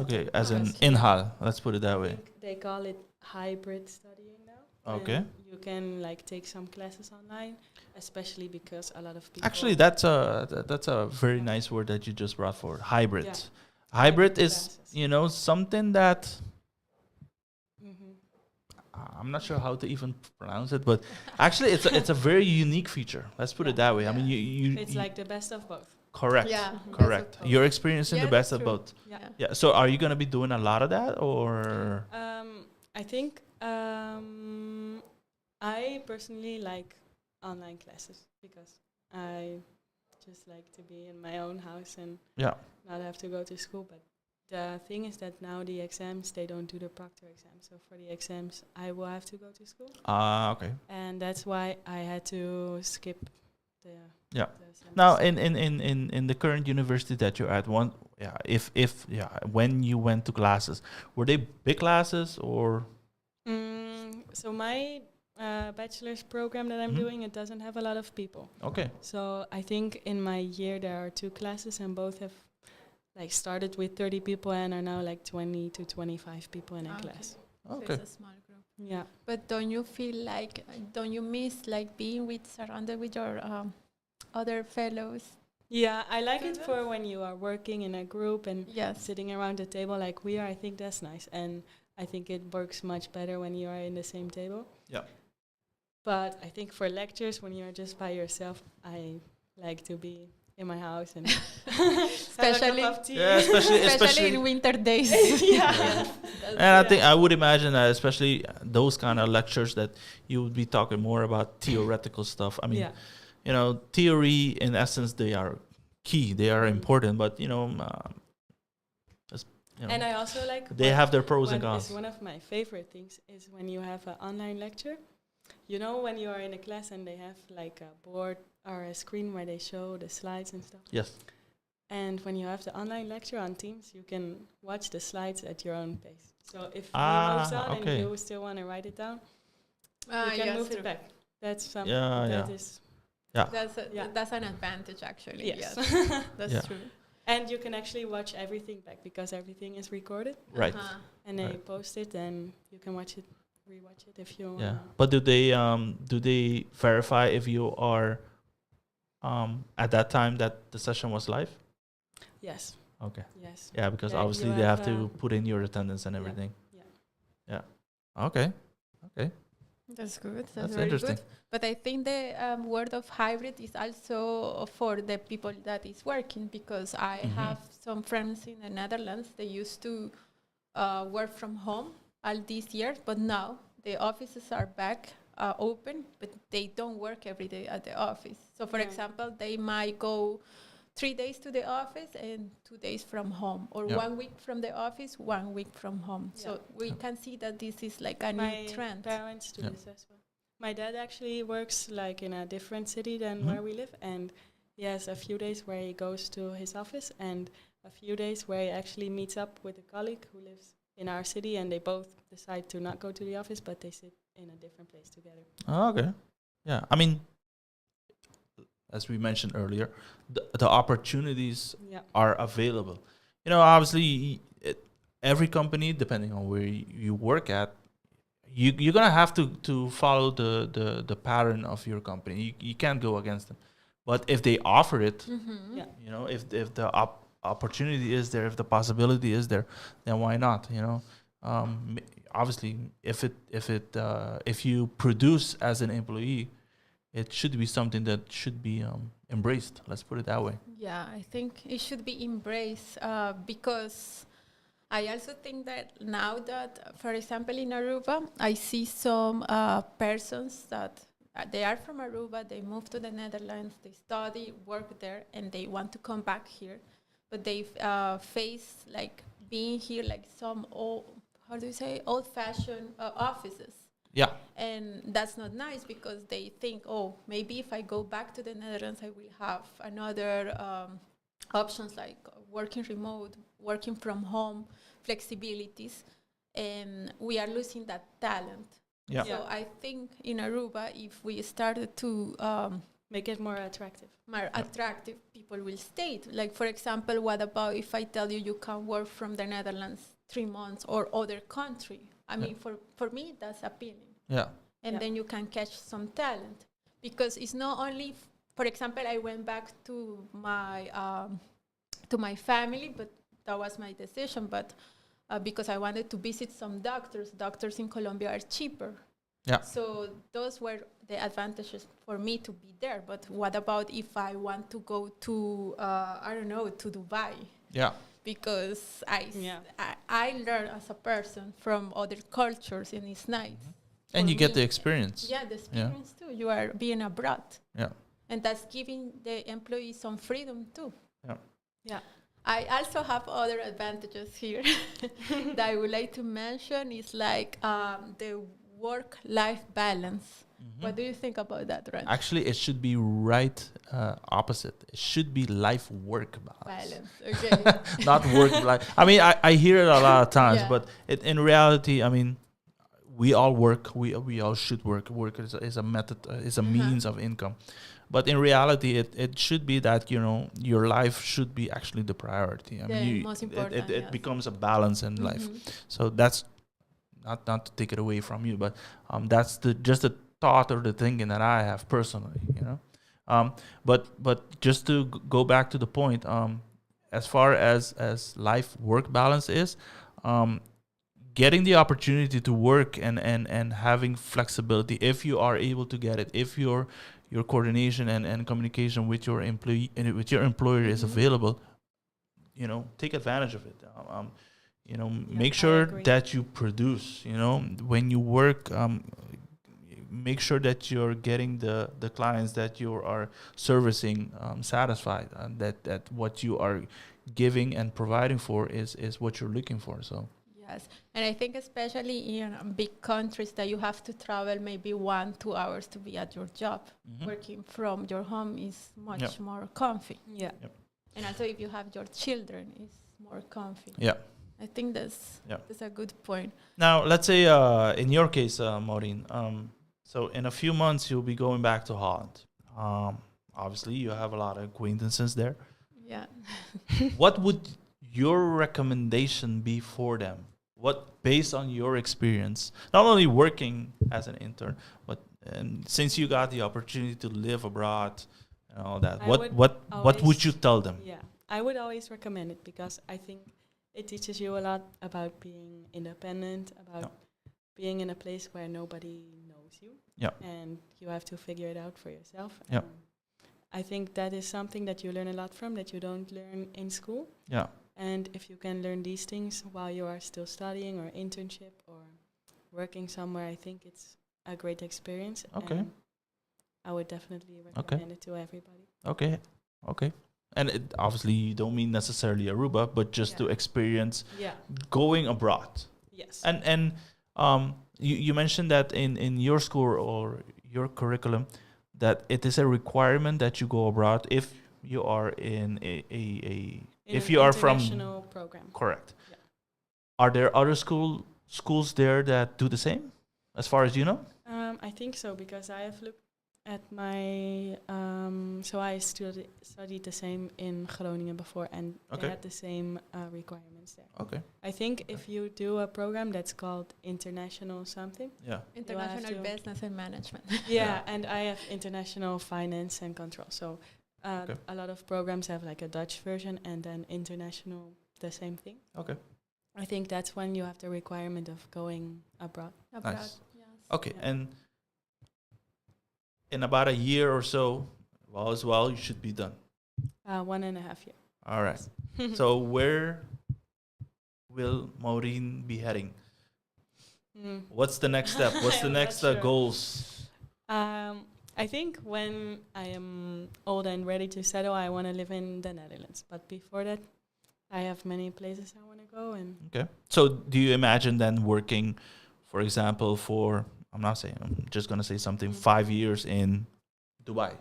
Okay, as an inhal, let's put it that I way. think they call it hybrid studying now. Okay. And you can like take some classes online, especially because a lot of people. Actually, that's a very nice word that you just brought forward. Hybrid. Yeah. Hybrid Hybrid is, classes. something that Mhm. I'm not sure how to even pronounce it, but actually, it's a very unique feature. Let's put it that way. I mean, you It's like the best of both. correct, Yeah, correct. best of both. You're experiencing Yeah, the best that's of true. both. Yeah. Yeah. So, are you gonna be doing a lot of that, or I think I personally like online classes because I just like to be in my own house and yeah? not have to go to school. But the thing is that now the exams, they don't do the proctor exam. So for the exams, I will have to go to school. Okay. And that's why I had to skip the. Yeah. the semester. Now, in the current university that you're at, when you went to classes, were they big classes or? So my bachelor's program that I'm Mhm. doing, it doesn't have a lot of people. Okay. So I think in my year there are 2 classes, and both have like started with 30 people and are now like 20 to 25 people in a Okay. class. So Okay. it's a small group. Yeah. But don't you feel like, don't you miss like being surrounded with your other fellows? Yeah, I like it for when you are working in a group and Yes. sitting around the table like we are. I think that's nice, and I think it works much better when you are in the same table. Yeah. But I think for lectures, when you're just by yourself, I like to be in my house and Especially- have a cup of tea. Yeah, Especially in winter days. Yeah. And I think I would imagine that, especially those kind of lectures, that you would be talking more about theoretical stuff. I mean, Yeah. Theory in essence, they are key, they are important, but And I also like they have their pros and cons. One of my favorite things is when you have an online lecture. You know, when you are in a class and they have like a board or a screen where they show the slides and stuff. Yes. And when you have the online lecture on Teams, you can watch the slides at your own pace. So if he moves on okay. and you still want to write it down, you can yes, move true. it back. That's something Yeah, that yeah. is. That's an advantage actually. Yes. That's Yeah. true. And you can actually watch everything back because everything is recorded. Right. And they Right. post it, and you can rewatch it if you want. Yeah. But do they verify if you are at that time that the session was live? Yes. Okay. Yes. Yeah, because Yeah, obviously you they have have, to put in your attendance and yeah. everything. Yeah. Yeah. Okay. That's good. That's very interesting. good. But I think the word of hybrid is also for the people that is working, because I Mhm. have some friends in the Netherlands. They used to work from home all these years, but now the offices are back open, but they don't work every day at the office. So, for Yeah. example, they might go 3 days to the office and 2 days from home, or Yeah. 1 week from the office, 1 week from home. So we can see that this is like a My new trend. parents do Yeah. this as well. My dad actually works like in a different city than Mhm. where we live, and he has a few days where he goes to his office and a few days where he actually meets up with a colleague who lives in our city, and they both decide to not go to the office, but they sit in a different place together. Oh, okay. Yeah. I mean, as we mentioned earlier, the opportunities Yeah. are available. Obviously, every company, depending on where you work at, you're gonna have to follow the pattern of your company. You can't go against them. But if they offer it, Yeah. you know, if the opportunity is there, if the possibility is there, then why not? You know, obviously, if you produce as an employee, it should be something that should be embraced. Let's put it that way. Yeah, I think it should be embraced because I also think that now that, for example, in Aruba, I see some persons that they are from Aruba, they move to the Netherlands, they study, work there, and they want to come back here, but they face like being here like some old-fashioned offices. Yeah. And that's not nice because they think, oh, maybe if I go back to the Netherlands, I will have another options like working remote, working from home, flexibilities, and we are losing that talent. Yeah. So I think in Aruba, if we started to Make it more attractive. attractive, people will stay. Like, for example, what about if I tell you you can work from the Netherlands 3 months or other country? I mean, for me, that's appealing. Yeah. And then you can catch some talent. Because it's not only, for example, I went back to my family, but that was my decision. But because I wanted to visit some doctors in Colombia are cheaper. Yeah. So those were the advantages for me to be there. But what about if I want to go to, I don't know, to Dubai? Yeah. Because I learn as a person from other cultures, and it's nice. And For you get me, the experience. Yeah, the experience too. You are being abroad. Yeah. And that's giving the employees some freedom too. Yeah. Yeah. I also have other advantages here that I would like to mention. Is like the work-life balance. What do you think about that, Ren? Actually, it should be right opposite. It should be life-work balance. Okay. Not work-life. I mean, I hear it a lot of times, Yeah. but in reality, I mean, we all work. We all should work. Work is a method, is a means of income. But in reality, it should be that, you know, your life should be actually the priority. I mean, most important, it yes. becomes a balance in life. So that's not to take it away from you, but that's just the thought or the thinking that I have personally, you know. But just to go back to the point, as far as life work balance is, getting the opportunity to work and having flexibility, if you are able to get it, if your coordination and communication with your employee and with your employer is available, you know, take advantage of it. You know, make sure that you produce. You know, when you work, make sure that you're getting the clients that you are servicing satisfied, and that what you are giving and providing for is what you're looking for. So. Yes, and I think especially in big countries that you have to travel maybe 1-2 hours to be at your job. Working from your home is much more comfy. Yeah. Yep. And also if you have your children, it's more comfy. Yeah. I think that's a good point. Now, let's say in your case, Maureen, so in a few months you'll be going back to Holland. Obviously, you have a lot of acquaintances there. Yeah. What would your recommendation be for them? What, based on your experience, not only working as an intern, but since you got the opportunity to live abroad and all that, what would you tell them? Yeah, I would always recommend it because I think it teaches you a lot about being independent, about being in a place where nobody knows you, and you have to figure it out for yourself. I think that is something that you learn a lot from that you don't learn in school. Yeah. And if you can learn these things while you are still studying or internship or working somewhere, I think it's a great experience. Okay. And I would definitely recommend it to everybody. Okay. And obviously you don't mean necessarily Aruba, but just to experience going abroad. Yes. And you mentioned that in your school or your curriculum that it is a requirement that you go abroad if you are in if you are from international program. Correct. Yeah. Are there other schools there that do the same, as far as you know? I think so because I have looked At my so I studied the same in Groningen before, and Okay. they had the same requirements there. Okay. I think if you do a program that's called international something, Yeah. International to- business and management. yeah, and I have international finance and control. So Okay. a lot of programs have like a Dutch version and then international, the same thing. Okay. I think that's when you have the requirement of going abroad. Abroad, Nice. yes. Okay. Yeah. And in about a year or so, well, as well, you should be done. 1.5 years. All right. So where will Maureen be heading? What's the next step? What's the I'm next not sure. goals? I think when I am old and ready to settle, I want to live in the Netherlands. But before that, I have many places I want to go. And Okay. So do you imagine then working, for example, for, I'm just going to say something, 5 years in Dubai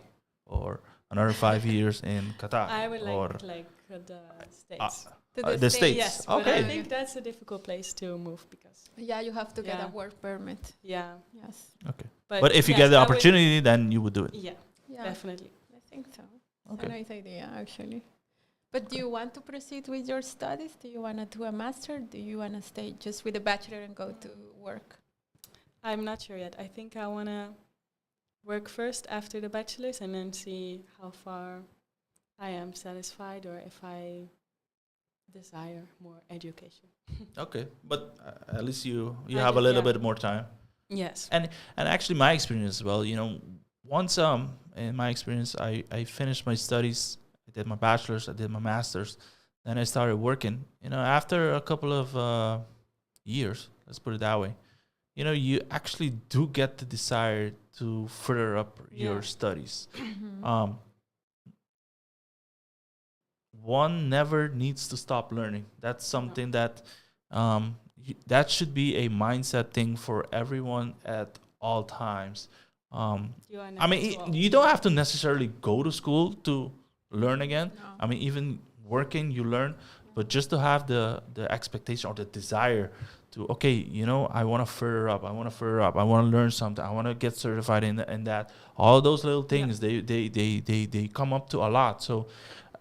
or another 5 years in Qatar? I would or like the States. To the States. Yes, but I Okay. think that's a difficult place to move because, Yeah, you have to get a Yeah. work permit. yeah. Yes. Okay. But, But if you yes, get the I would- opportunity, then you would do it. yeah, Yeah, definitely. I think so. It's Okay. a nice idea, actually. But do you want to proceed with your studies? Do you want to do a master? Do you want to stay just with a bachelor and go to work? I'm not sure yet. I think I want to work first after the bachelor's and then see how far I am satisfied or if I desire more education. Okay. But at least you I have a do, little yeah. bit more time. Yes. And actually my experience as well, once in my experience I finished my studies, I did my bachelor's, I did my master's, then I started working. After a couple of years, let's put it that way, you actually do get the desire to further up your Yeah. studies. Mhm. One never needs to stop learning. That's something that that should be a mindset thing for everyone at all times. You are I never mean, too old. you don't have to necessarily go to school to learn again. No. I mean, even working, you learn, but just to have the expectation or the desire to, okay, I want to further up. I want to further up. I want to learn something. I want to get certified in that. All those little things, they come up to a lot. So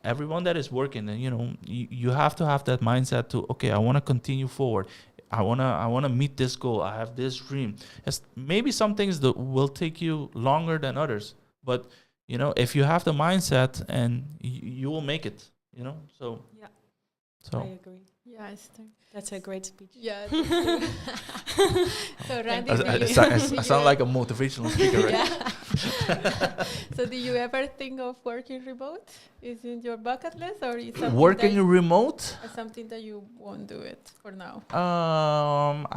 everyone that is working, and you have to have that mindset to, okay, I want to continue forward. I wanna meet this goal. I have this dream. It's maybe some things that will take you longer than others, but if you have the mindset, and you will make it. So Yeah, I so agree. Yeah, I think. That's a great speech. Yeah. that's true. So Randy, do you, I sound like a motivational speaker, right? Yeah. So do you ever think of working remote? Is it your bucket list, or is something Working that remote. something that you won't do it for now?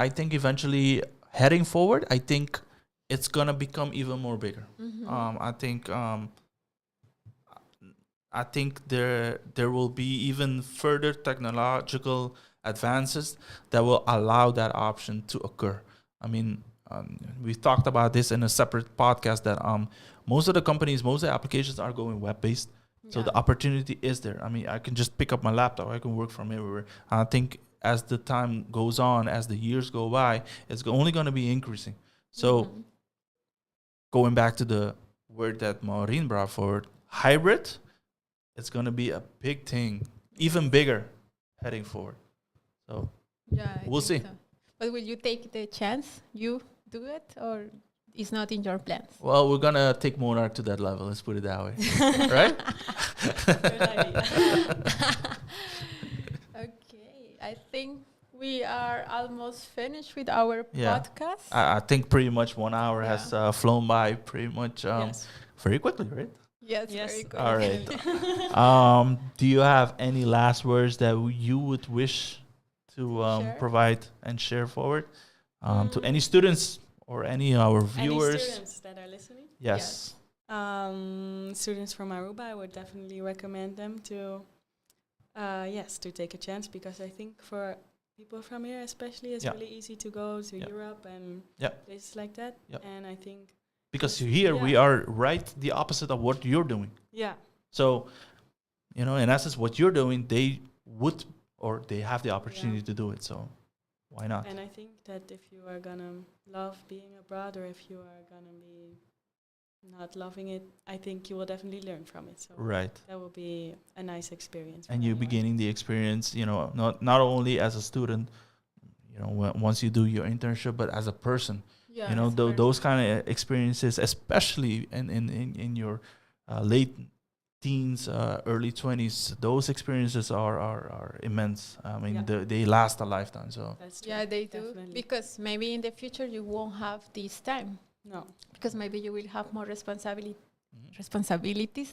I think eventually heading forward, I think it's gonna become even more bigger. Mhm. I think there will be even further technological advances that will allow that option to occur. I mean, we've talked about this in a separate podcast that most of the companies, most of the applications are going web-based. So Yeah. the opportunity is there. I mean, I can just pick up my laptop. I can work from everywhere. I think as the time goes on, as the years go by, it's only going to be increasing. So Mhm. going back to the word that Maureen brought forward, hybrid, it's going to be a big thing, even bigger heading forward. So Yeah, I We'll think see. so. But will you take the chance? You do it, or it's not in your plans? well, we're going to take Monarch to that level. Let's put it that way. Right? Good idea. Okay, I think we are almost finished with our Yeah. podcast. I think pretty much 1 hour Yeah. has flown by pretty much Yes. very quickly, right? Yes, Yes. very good. All right. Do you have any last words that you would wish to Share? provide and share forward to any students or any of our viewers? Any students that are listening? Yes. Students from Aruba, I would definitely recommend them to, to take a chance, because I think for people from here especially, it's Yeah. really easy to go to Yeah. Europe and Yeah. places like that. Yeah. And I think, Because here we Yeah. are right the opposite of what you're doing. yeah, So, in essence, what you're doing, they would or they have the opportunity to do it. So, why not? and I think that if you are gonna love being abroad, or if you are gonna be not loving it, I think you will definitely learn from it. So Right. that will be a nice experience. And for you're anyone. beginning the experience, not only as a student, once you do your internship, but as a person. Yeah, Those kind of experiences, especially in your late teens, early 20s, those experiences are immense. I mean, they last a lifetime. So That's true. yeah, they do. Definitely. Because maybe in the future you won't have this time. No. Because maybe you will have more responsibilities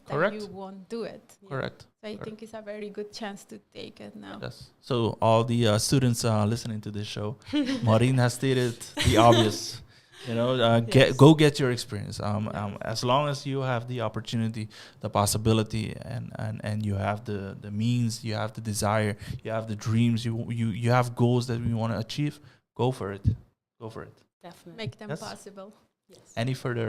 that Correct. you won't do it. correct. So I think it's a very good chance to take it now. Yes. So all the students listening to this show, Maureen has stated the obvious. Yes. Go get your experience. As long as you have the opportunity, the possibility, and you have the means, you have the desire, you have the dreams, you have goals that we want to achieve. Go for it. Go for it. Definitely. Make them Yes. possible. Yes. Any further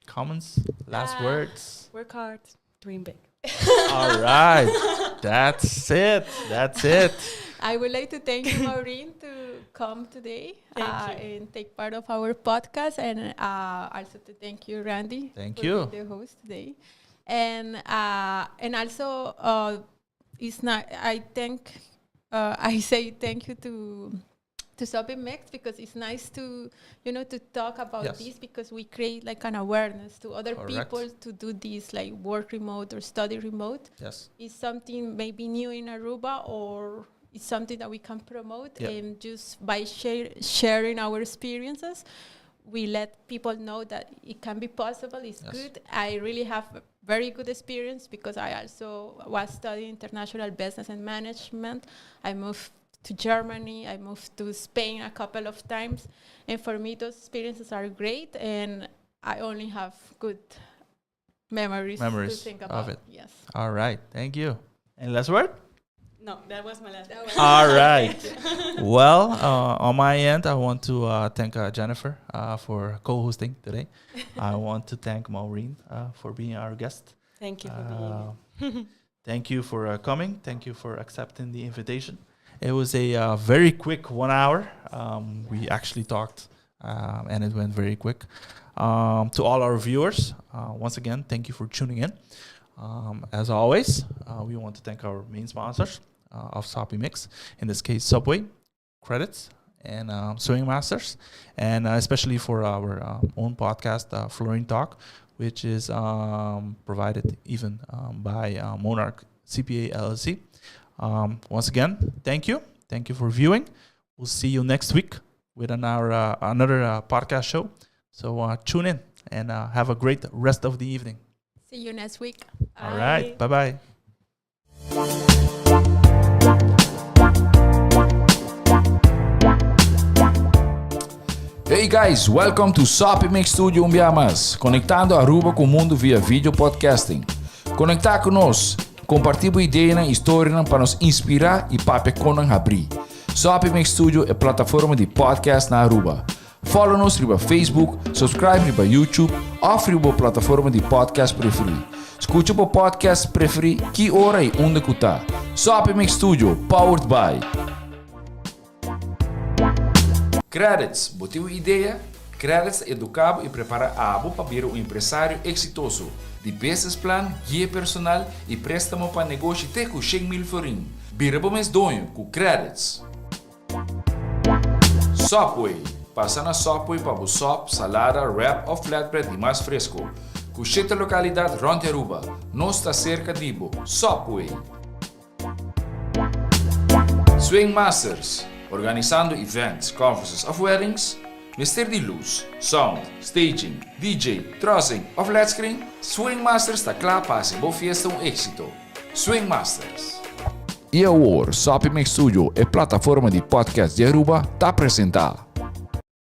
comments? Last words? Work hard, dream big. All right. That's it. That's it. I would like to thank you, Maureen, to come today Thank you. and take part of our podcast, and also to thank you, Randy, Thank for you. being the host today. And also, it's not. I say thank you to Sopi Mix, because it's nice to to talk about Yes. this, because we create like an awareness to other Correct. people to do this, like work remote or study remote. Yes. It's something maybe new in Aruba, or it's something that we can promote. Yeah. And just by sharing our experiences, we let people know that it can be possible. It's Yes. good. I really have a very good experience, because I also was studying international business and management. I moved to Germany. I moved to Spain a couple of times. And for me, those experiences are great. And I only have good memories to think of about. it. Yes. All right. Thank you. Any last word? No, that was my last. All right. Well, on my end, I want to thank Jennifer for co-hosting today. I want to thank Maureen for being our guest. Thank you for being here. Thank you for coming. Thank you for accepting the invitation. It was a very quick 1 hour. We actually talked, and it went very quick. To all our viewers, once again, thank you for tuning in. As always, we want to thank our main sponsors of Sopi Mix, in this case, Subway, Qredits, and SwingMasterz, and especially for our own podcast, FLORIN Talk, which is provided even by Monarch CPA LLC. Once again, thank you. Thank you for viewing. We'll see you next week with another podcast show. So tune in and have a great rest of the evening. See you next week. All right. Bye-bye. Hey guys, welcome to Sopi Mix Studio Umbiamas, conectando Aruba com o mundo via vídeo podcasting. Conectar conosco, compartilhar ideias e histórias para nos inspirar e para nos abrir. Sopi Mix Studio é plataforma de podcast na Aruba. Follow-nos no Facebook, subscribe no YouTube ou na plataforma de podcast preferida. Escute o podcast preferido que hora e onde está. Sopi Mix Studio, powered by Qredits. Botiu ideia? Qredits educa e prepara a abo para ser um empresário exitoso. De business plan, guia personal e préstamo para negócio até com 100,000 florin. Bira para mês donho com Qredits. Subway. Passa na Subway para o sop, salada, wrap ou flatbread de mais fresco. Com 7 localidades ronde Aruba. Nós está cerca de Ibo. Subway. SwingMasterz. Organizando events, conferences of weddings. Mister de luz, sound, staging, DJ, trussing of flat screen. SwingMasterz está klaar para ser boa fiesta éxito. SwingMasterz. E agora, Sopi Mix Studio, a plataforma de podcast de Aruba, está apresentar